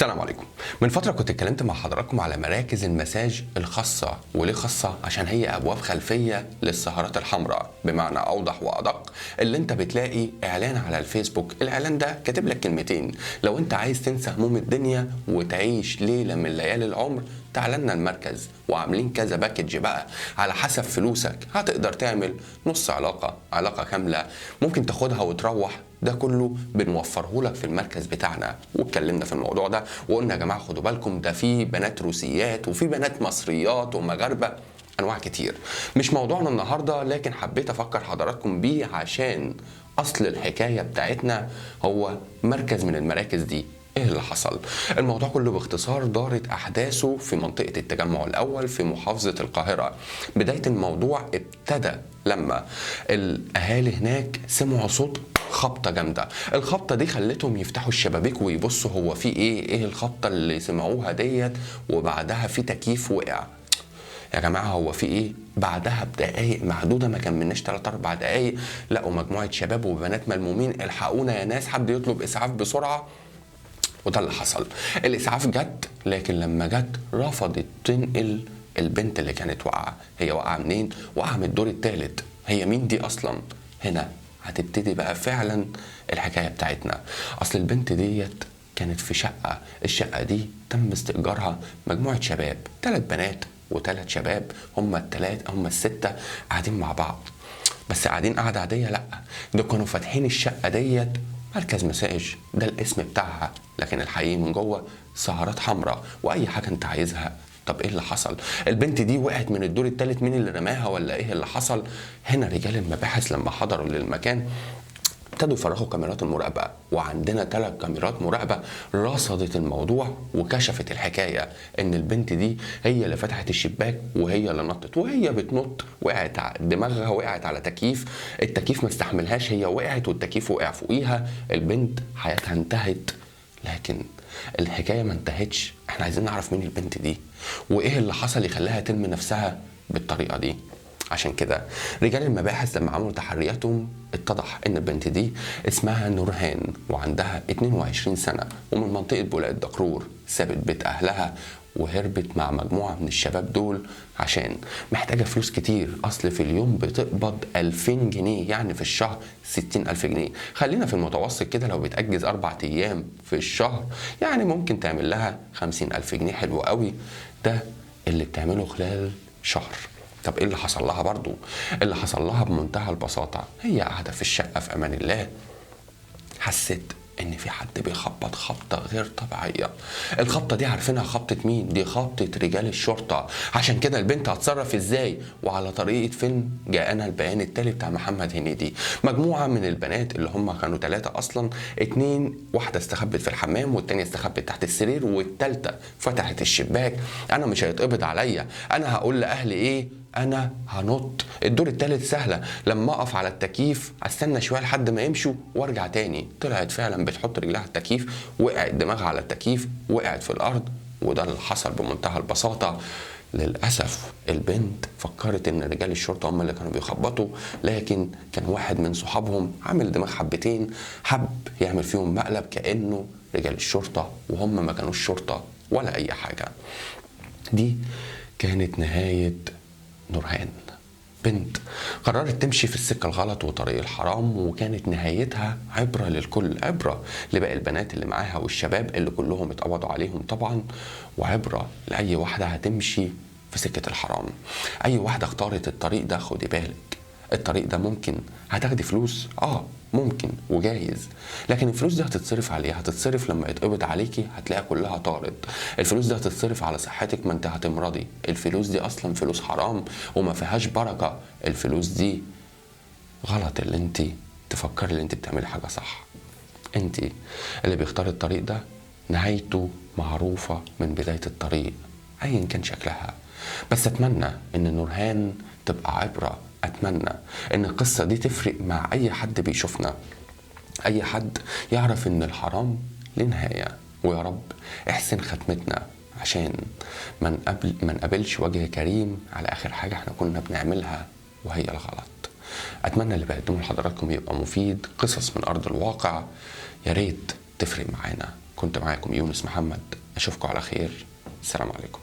السلام عليكم. من فترة كنت اتكلمت مع حضراتكم على مراكز المساج الخاصة، وليه خاصة؟ عشان هي أبواب خلفية للسهرات الحمراء، بمعنى أوضح وأدق. اللي أنت بتلاقي إعلان على الفيسبوك، الإعلان ده كاتب لك كلمتين: لو أنت عايز تنسى هموم الدنيا وتعيش ليلة من ليالي العمر تعال لنا المركز، وعاملين كذا باكج بقى على حسب فلوسك. هتقدر تعمل نص علاقة، علاقة كاملة، ممكن تاخدها وتروح. ده كله بنوفره لك في المركز بتاعنا. واتكلمنا في الموضوع ده وقلنا يا جماعه خدوا بالكم، ده في بنات روسيات وفي بنات مصريات ومغاربه، انواع كتير. مش موضوعنا النهارده، لكن حبيت افكر حضراتكم بيه عشان اصل الحكايه بتاعتنا هو مركز من المراكز دي. ايه اللي حصل؟ الموضوع كله باختصار دارت احداثه في منطقه التجمع الاول في محافظه القاهره. بدايه الموضوع ابتدى لما الاهالي هناك سمعوا صوت خبطه جامده. الخبطه دي خلتهم يفتحوا الشبابيك ويبصوا هو في ايه الخبطه اللي سمعوها ديت. وبعدها في تكييف وقع. يا جماعه هو في ايه؟ بعدها بدقايق معدوده، ما كملناش 3-4 دقايق، لقوا مجموعه شباب وبنات ملمومين. الحقونا يا ناس، حد يطلب اسعاف بسرعه. وده اللي حصل. الاسعاف جت، لكن لما جت رفضت تنقل البنت اللي كانت واقعه. هي واقعه منين؟ واقعه من الدور الثالث. هي مين دي اصلا؟ هنا هتبتدي بقى فعلا الحكايه بتاعتنا. اصل البنت ديت كانت في شقه، الشقه دي تم استئجارها مجموعه شباب، 3 بنات و3 شباب، هم الستة قاعدين مع بعض. بس قاعدين قاعده عاديه؟ لا، ده كانوا فاتحين الشقه ديت مركز مساج، ده الاسم بتاعها، لكن الحقيقي من جوه سهرات حمراء واي حاجه انت عايزها. طب ايه اللي حصل؟ البنت دي وقعت من الدور الثالث، مين اللي رماها ولا ايه اللي حصل؟ هنا رجال المباحث لما حضروا للمكان ابتدوا يفرغوا كاميرات المراقبه، وعندنا 3 كاميرات مراقبه رصدت الموضوع وكشفت الحكايه ان البنت دي هي اللي فتحت الشباك وهي اللي نطت، وهي بتنط وقعت دماغها، وقعت على تكييف، التكييف ما استحملهاش، هي وقعت والتكييف وقع فوقيها. البنت حياتها انتهت. لكن الحكايه ما انتهتش، احنا عايزين نعرف مين البنت دي وايه اللي حصل يخليها ترمي نفسها بالطريقه دي. عشان كده رجال المباحث لما عملوا تحرياتهم اتضح ان البنت دي اسمها نورهان وعندها 22 سنة ومن منطقة بولاق الدكرور. سابت بيت اهلها وهربت مع مجموعة من الشباب دول عشان محتاجة فلوس كتير. اصل في اليوم بتقبض 2000 جنيه، يعني في الشهر 60,000 جنيه. خلينا في المتوسط كده، لو بتأجز 4 ايام في الشهر يعني ممكن تعمل لها 50,000 جنيه. حلو قوي، ده اللي بتعمله خلال شهر. طب ايه اللي حصل لها؟ برضو اللي حصل لها بمنتهى البساطة، هي قاعدة في الشقة في امان الله حست ان في حد بيخبط خبطة غير طبيعية. الخبطة دي عارفينها خبطة مين؟ دي خبطة رجال الشرطة. عشان كده البنت هتصرف ازاي؟ وعلى طريقة فيلم جاءنا البيان التالي بتاع محمد هنيدي. مجموعة من البنات اللي هم كانوا 3 اصلا، 2، واحدة استخبت في الحمام والتانية استخبت تحت السرير والتالتة فتحت الشباك. انا مش هيتقبض عليا، انا هقول لاهلي ايه؟ انا هنط الدور الثالث، سهله، لما اقف على التكييف استنى شويه لحد ما يمشوا وارجع تاني. طلعت فعلا بتحط رجلها على التكييف، وقعت دماغها على التكييف، وقعت في الارض. وده اللي حصل بمنتهى البساطه. للاسف البنت فكرت ان رجال الشرطه هم اللي كانوا بيخبطوا، لكن كان واحد من صحابهم عامل دماغ حبتين، حب يعمل فيهم مقلب كانه رجال الشرطه وهم ما كانوش شرطه ولا اي حاجه. دي كانت نهايه نورهان. بنت قررت تمشي في السكة الغلط وطريق الحرام، وكانت نهايتها عبرة للكل، عبرة لباقي البنات اللي معاها والشباب اللي كلهم اتقبضوا عليهم طبعا، وعبرة لأي واحدة هتمشي في سكة الحرام. أي واحدة اختارت الطريق ده خدي بالك، الطريق ده ممكن هتاخدي فلوس، ممكن وجايز، لكن الفلوس دي هتتصرف عليها، هتتصرف لما يتقبض عليكي هتلاقيها كلها طارت. الفلوس دي هتتصرف على صحتك، ما انت هتمرضي. الفلوس دي اصلا فلوس حرام وما فيهاش بركة. الفلوس دي غلط اللي انت تفكري اللي انت بتعملي حاجة صح. انت اللي بيختار الطريق ده نهايته معروفة من بداية الطريق ايا كان شكلها. بس اتمنى ان نورهان تبقى عبرة، اتمنى ان القصة دي تفرق مع اي حد بيشوفنا، اي حد يعرف ان الحرام له نهاية. ويا رب احسن ختمتنا عشان ما نقابلش وجه كريم على اخر حاجة احنا كنا بنعملها وهي الغلط. اتمنى اللي بقدمه لحضراتكم يبقى مفيد، قصص من ارض الواقع، يا ريت تفرق معانا. كنت معاكم يونس محمد، اشوفكم على خير. السلام عليكم.